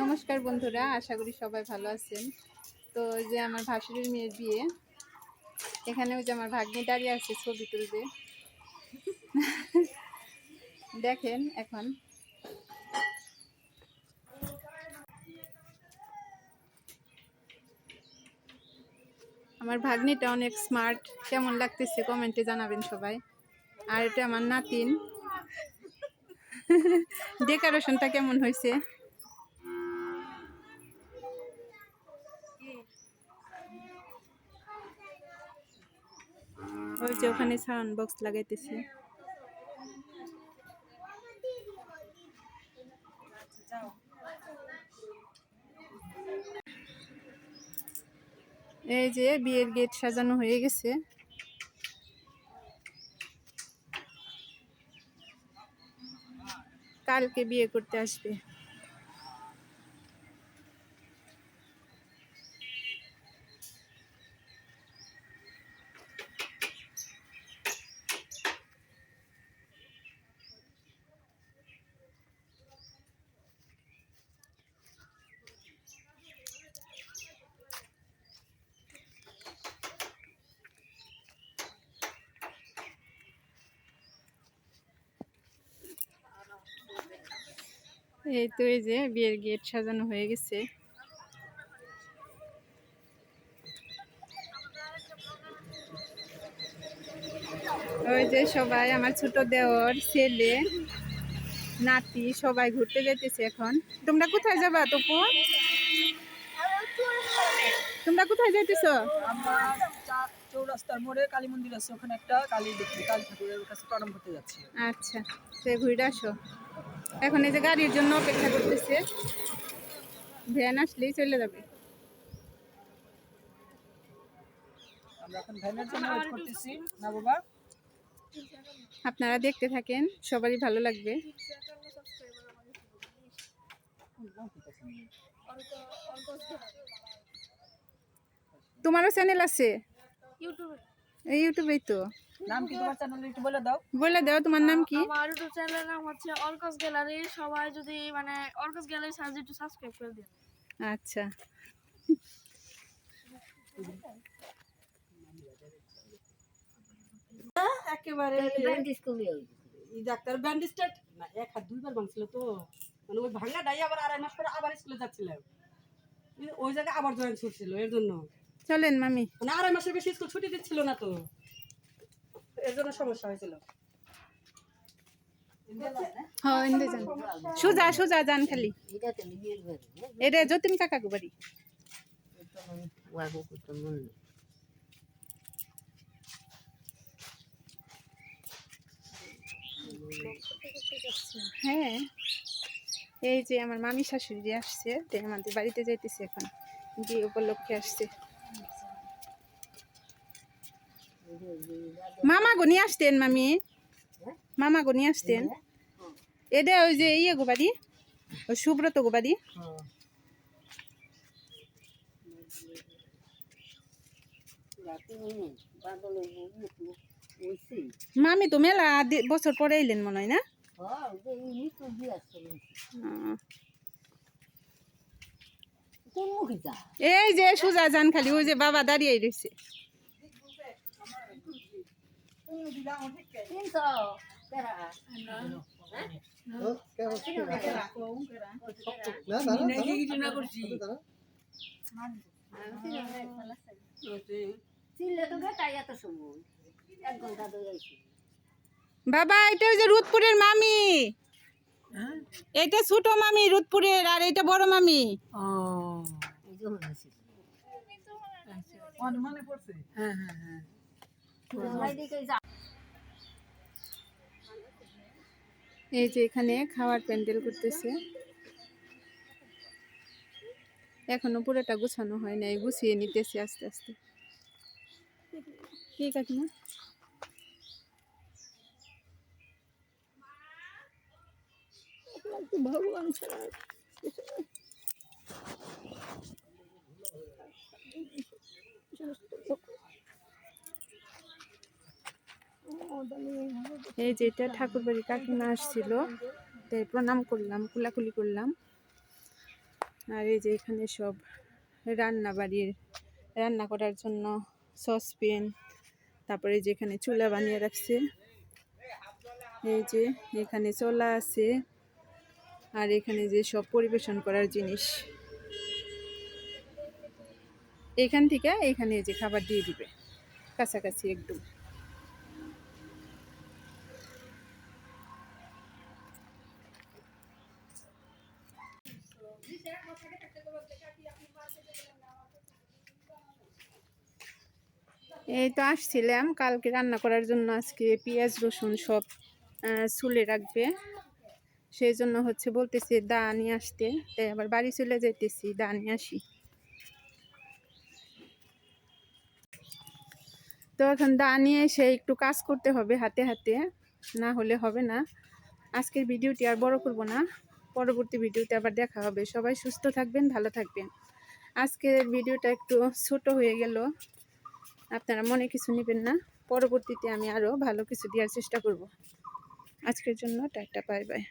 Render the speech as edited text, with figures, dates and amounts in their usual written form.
নমস্কার বন্ধুরা, আশা করি সবাই ভালো আছেন। তো ওই যে আমার ভাসুরের মেয়ের বিয়ে, এখানে ওই যে আমার ভাগ্নি দাঁড়িয়ে আছে ছবি তুলবে। দেখেন এখন আমার ভাগ্নিটা অনেক স্মার্ট, কেমন লাগতেছে কমেন্টে জানাবেন সবাই। আর এটা আমার নাতিন। ডেকোরেশনটা কেমন হয়েছে? ওই যে ওখানে সাউন্ড বক্স লাগাইতেছি। এই যে বিয়ের গেট সাজানো হয়ে গেছে। কালকে বিয়ে করতে আসবে। এই তো এই যে বিয়ের গেট সাজানো হয়ে গেছে। ওই যে সবাই আমার ছোট দেওর, ছেলে, নাতি সবাই ঘুরতে যেতেছে এখন। তোমরা কোথায় যাবা তপু? তোমরা কোথায় যাইতেছো? আমরা চৌরাস্তার মোড়ে কালী মন্দির আছে, ওখানে একটা কালী দেখি, কালী ঠাকুরের কাছে প্রণাম করতে যাচ্ছি। আচ্ছা, তো ঘুরে আসো। এখন এই যে গাড়ির জন্য অপেক্ষা করতেছে, ভ্যান আসলেই চলে যাবে। আমরা এখন ভ্যানের জন্য ওয়েট করতেছি না বাবা। আপনারা দেখতে থাকেন, সবারই ভালো লাগবে। তোমারও চ্যানেল আছে ইউটিউবেই তো? নাম কি তোমার চ্যানেল, একটু বলে দাও। বলে দাও তোমার নাম কি? আমার ইউটিউব চ্যানেলের নাম হচ্ছে অর্কস গ্যালারি। সবাই যদি অর্কস গ্যালারি সার্চ একটু সাবস্ক্রাইব করে দিন। আচ্ছা, একেবারে ডাক্তার ব্যান্ডেজটা না, এক হাত দুইবার ভাঙছিল তো, মানে ওই ভাঙাটাই আবার 2.5 মাস পরে আবার স্কুলে যাচ্ছিলাম, ওই জায়গায় আবার জয়েন্ট করছিল, এর জন্য চলেন মামি। মানে 2.5 মাসের বেশি স্কুল ছুটি দিচ্ছিল না তো, এর জন্য সমস্যা হয়েছিল। হ্যাঁ, ইন্দে যান, সোজা সোজা যান খালি। এটা যতীন কাকাকে বাড়ি। হ্যাঁ, এই যে আমার মামি শাশুড়ি আসছে, আমাদের বাড়িতে যাইতেছে এখন, বিয়ে উপলক্ষে আসছে। মামা গো নিয়ে আসতেন, মামি মামা গো নিয়ে আসতেন। এটা ওই যে ইয়ে গো বাড়ি, ওই সুব্রত গো বাড়ি। মামি তো মেলা বছর পরে এলেন মনে হয় না? এই যে সোজা যান খালি, ওই যে বাবা দাঁড়িয়ে রয়েছে। বাবা এটা ওই যে রুদপুরের মামি, এটা ছোট মামি রুদপুরের, আর এটা বড় মামি। এই যে এখানে খাওয়ার প্যান্ডেল করতেছে, এখনো পুরোটা গুছানো হয় নাই, গুছিয়ে নিতেছে আস্তে আস্তে। কি কাকিমা? ভগবান ছাড়া এই যে এটা ঠাকুর বাড়ি কাকিমা আসছিল, তাই প্রণাম করলাম, কুলাকুলি করলাম। আর এই যে এখানে সব রান্না করার জন্য সসপ্যান, তারপরে যেখানে চুলা বানিয়ে রাখছে, এই যে এখানে চলা আছে, আর এখানে যে সব পরিবেশন করার জিনিস, এখান থেকে এখানে যে খাবার দিয়ে দিবে কাছাকাছি একদম। এই তো আসছিলাম কালকে রান্না করার জন্য, আজকে পেঁয়াজ রসুন সব ছুলে রাখবে, সেই জন্য হচ্ছে বলতেছে দা নিয়ে আসতে, তাই আবার বাড়ি চলে যাইতেছি, দা নিয়ে আসি। তো এখন দা নিয়ে এসে একটু কাজ করতে হবে হাতে হাতে, না হলে হবে না। আজকের ভিডিওটি আর বড় করব না, পরবর্তী ভিডিওতে আবার দেখা হবে। সবাই সুস্থ থাকবেন, ভালো থাকবেন। আজকের ভিডিওটা একটু ছোট হয়ে গেল, আপনারা মনে কিছু নেবেন না। পরবর্তীতে আমি আরও ভালো কিছু দেওয়ার চেষ্টা করব। আজকের জন্য টাটা, বাই বাই।